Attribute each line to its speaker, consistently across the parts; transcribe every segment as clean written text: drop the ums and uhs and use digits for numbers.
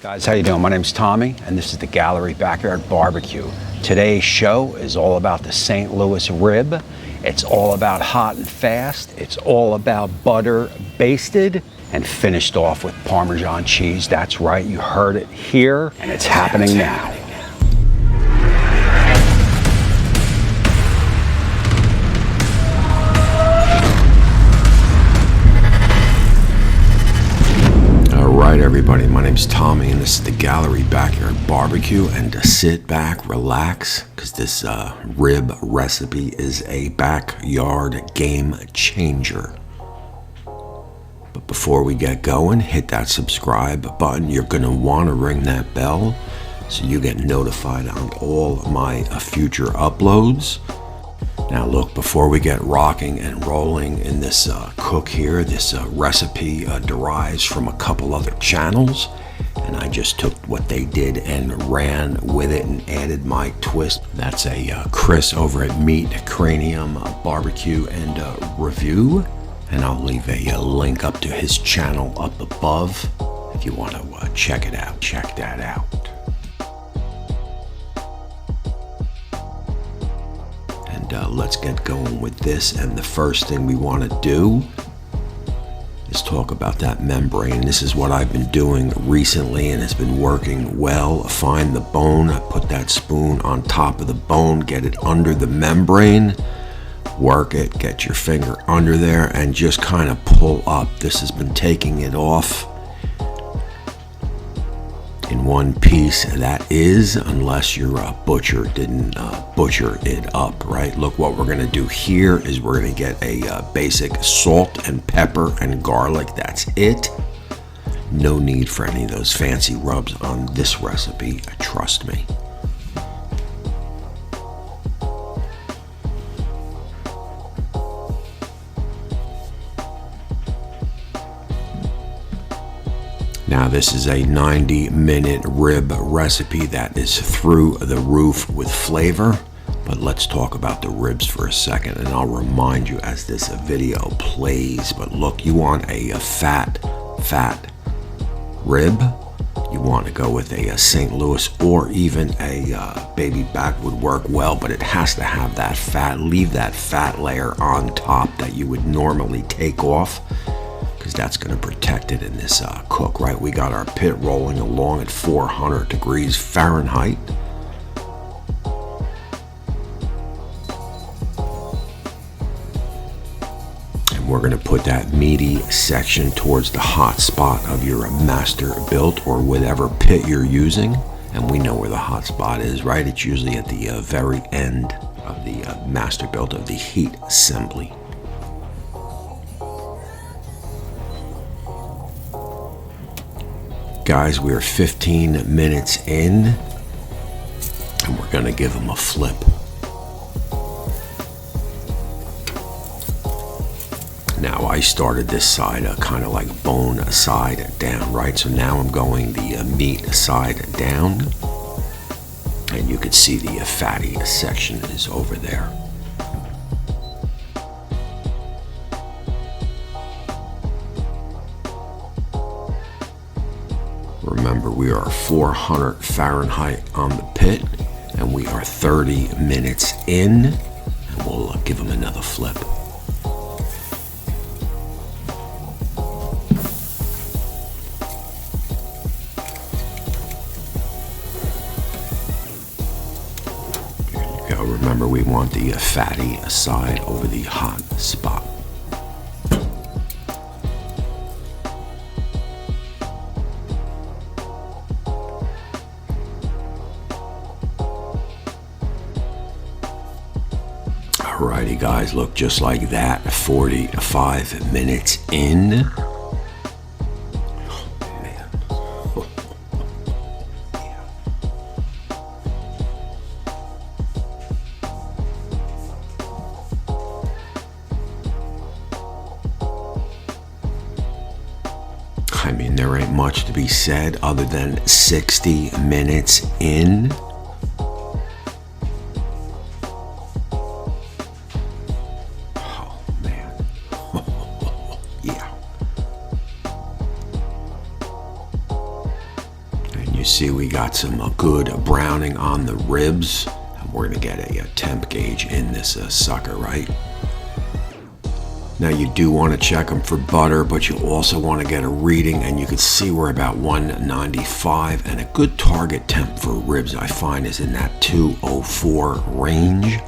Speaker 1: Guys, how you doing? My name's Tommy, and this is the Gallery Backyard Barbecue. Today's show is all about the St. Louis rib. It's all about hot and fast. It's all about butter basted and finished off with Parmesan cheese. That's right, you heard it here, and it's happening now. Alright everybody, my name's Tommy and this is the Gallery Backyard Barbecue, and to sit back, relax, because this rib recipe is a backyard game changer. But before we get going, hit that subscribe button. You're going to want to ring that bell so you get notified on all my future uploads. Now look, before we get rocking and rolling in this cook here, this recipe derives from a couple other channels, and I just took what they did and ran with it and added my twist. That's a Chris over at Meat Cranium Barbecue and Review, and I'll leave a link up to his channel up above if you want to check it out. Check that out. Let's get going with this, and the first thing we want to do is talk about that membrane. This is what I've been doing recently and it's been working well. Find the bone, put that spoon on top of the bone, get it under the membrane, work it, get your finger under there and just kind of pull up. This has been taking it off in one piece, that is, unless your butcher didn't butcher it up, right? Look, what we're gonna do here is we're gonna get a basic salt and pepper and garlic. That's it. No need for any of those fancy rubs on this recipe, trust me. Now this is a 90-minute rib recipe that is through the roof with flavor, but let's talk about the ribs for a second, and I'll remind you as this video plays. But look, you want a fat rib. You want to go with a St. Louis or even a baby back would work well, but it has to have that fat. Leave that fat layer on top that you would normally take off, because that's going to protect it in this cook, right? We got our pit rolling along at 400 degrees Fahrenheit. And we're going to put that meaty section towards the hot spot of your Masterbuilt or whatever pit you're using. And we know where the hot spot is, right? It's usually at the very end of the Masterbuilt of the heat assembly. Guys, we're 15 minutes in, and we're gonna give them a flip. Now, I started this side kind of like bone side down, right? So now I'm going the meat side down, and you can see the fatty section is over there. Remember, we are 400 Fahrenheit on the pit, and we are 30 minutes in, and we'll give them another flip. There you go. Remember, we want the fatty side over the hot spot. Alrighty guys, look, just like that, 45 minutes in. Oh man. Yeah. I mean, there ain't much to be said other than 60 minutes in. You see we got some good browning on the ribs. And we're gonna get a temp gauge in this sucker, right? Now you do want to check them for butter, but you also want to get a reading, and you can see we're about 195, and a good target temp for ribs I find is in that 204 range.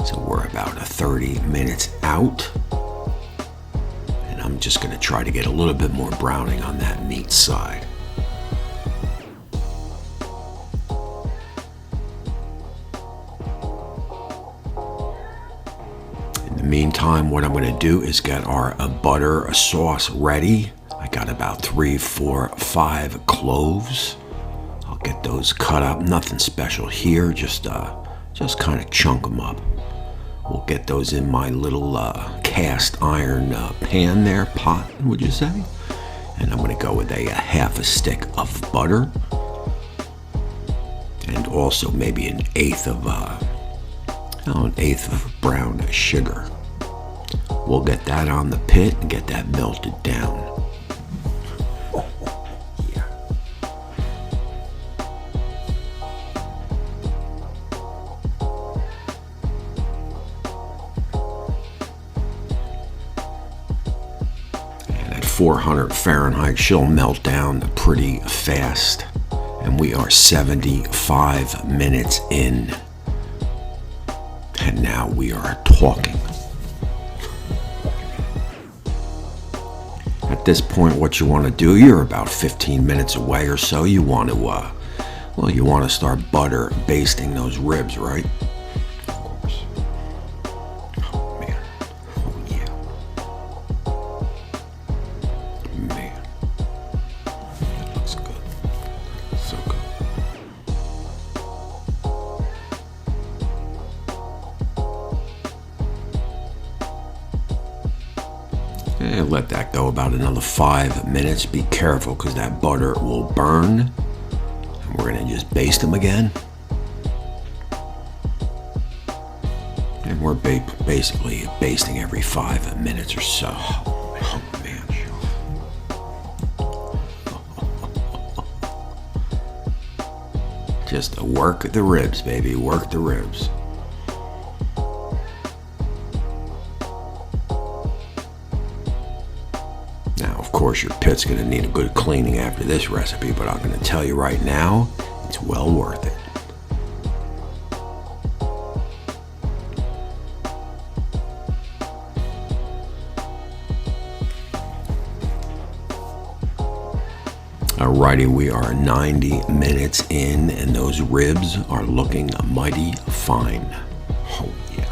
Speaker 1: So we're about 30 minutes out. And I'm just going to try to get a little bit more browning on that meat side. Meantime, what I'm going to do is get our butter sauce ready. I got about 3, 4, 5 cloves. I'll get those cut up. Nothing special here. Just kind of chunk them up. We'll get those in my little cast iron pan there, pot, would you say? And I'm going to go with a half a stick of butter, and also maybe an eighth of brown sugar. We'll get that on the pit and get that melted down. Yeah. And at 400 Fahrenheit, she'll melt down pretty fast. And we are 75 minutes in. And now we are talking. At this point, what you want to do, you're about 15 minutes away or so. You want to, you want to start butter basting those ribs, right? Of course. Oh man. Oh yeah. Man. That looks good. So good. And let that go about another 5 minutes. Be careful because that butter will burn. And we're going to just baste them again. And we're basically basting every 5 minutes or so. Oh, man. Just work the ribs, baby. Work the ribs. Of course, your pit's going to need a good cleaning after this recipe, but I'm going to tell you right now, it's well worth it. Alrighty, we are 90 minutes in, and those ribs are looking mighty fine. Oh yeah.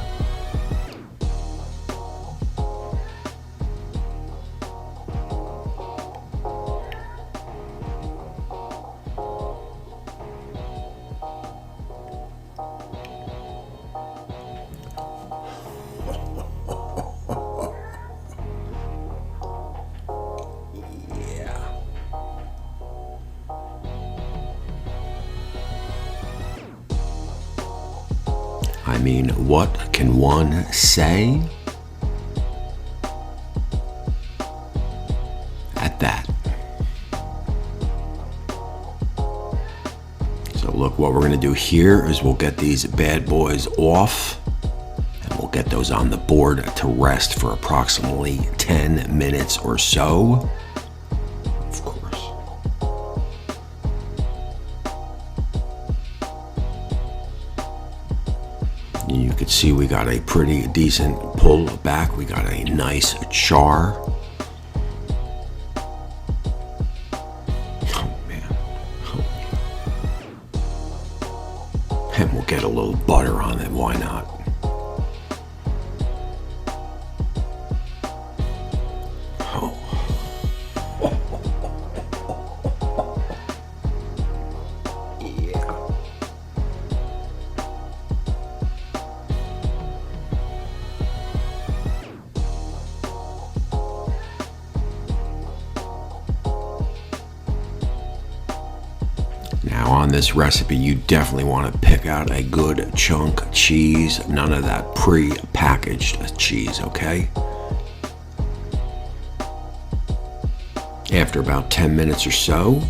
Speaker 1: I mean, what can one say at that? So look, what we're going to do here is we'll get these bad boys off, and we'll get those on the board to rest for approximately 10 minutes or so. You can see we got a pretty decent pull back. We got a nice char. Oh man. Oh, yeah. And we'll get a little butter on it. Why not? Now on this recipe, you definitely want to pick out a good chunk cheese, none of that pre-packaged cheese, okay? After about 10 minutes or so,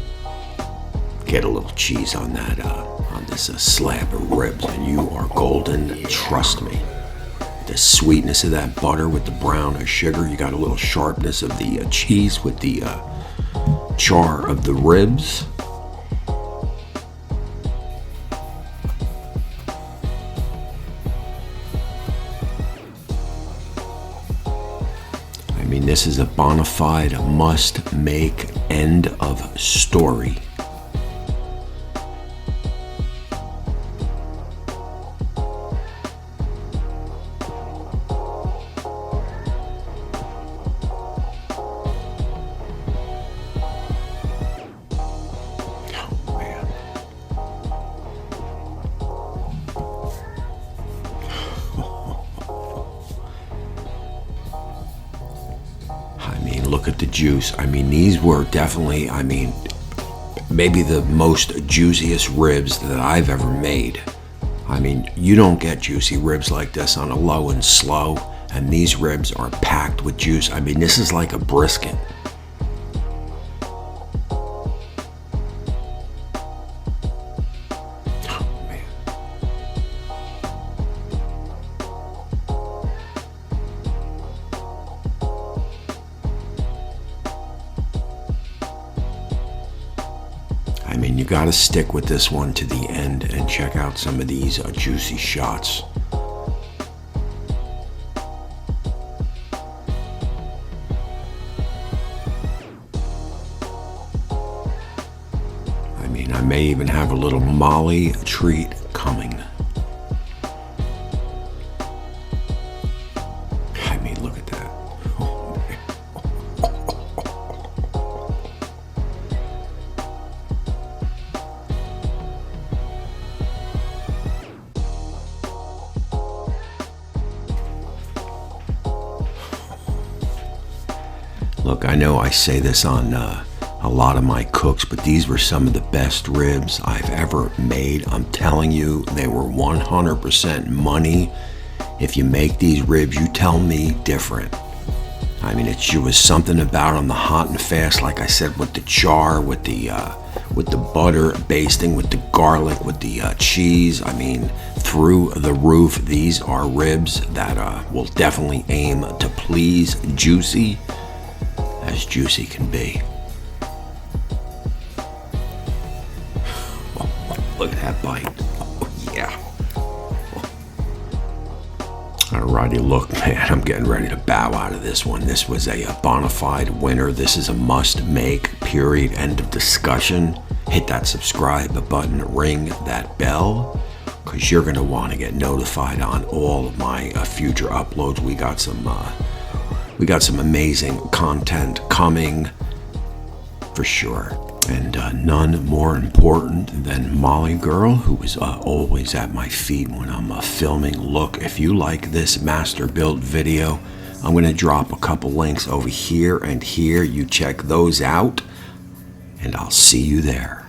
Speaker 1: Get a little cheese on that, on this slab of ribs, and you are golden. Trust me. The sweetness of that butter with the brown sugar. You got a little sharpness of the cheese with the char of the ribs. I mean, this is a bona fide must-make, end of story. Look at the juice. I mean, these were definitely, I mean, maybe the most juiciest ribs that I've ever made. I mean, you don't get juicy ribs like this on a low and slow, and these ribs are packed with juice. I mean, this is like a brisket. I mean, you got to stick with this one to the end and check out some of these juicy shots. I mean, I may even have a little Molly treat coming. I mean, look at that. Look, I know I say this on a lot of my cooks, but these were some of the best ribs I've ever made. I'm telling you, they were 100% money. If you make these ribs, you tell me different. I mean, it was something about on the hot and fast, like I said, with the char, with the butter basting, with the garlic, with the cheese. I mean, through the roof. These are ribs that will definitely aim to please. Juicy as juicy can be. Oh, look at that bite. Oh, yeah. Alrighty, look, man, I'm getting ready to bow out of this one. This was a bona fide winner. This is a must make, period, end of discussion. Hit that subscribe button, ring that bell, because you're going to want to get notified on all of my future uploads. We got some amazing content coming for sure. And none more important than Molly Girl, who is always at my feet when I'm filming. Look, if you like this Masterbuilt video, I'm going to drop a couple links over here and here. You check those out, and I'll see you there.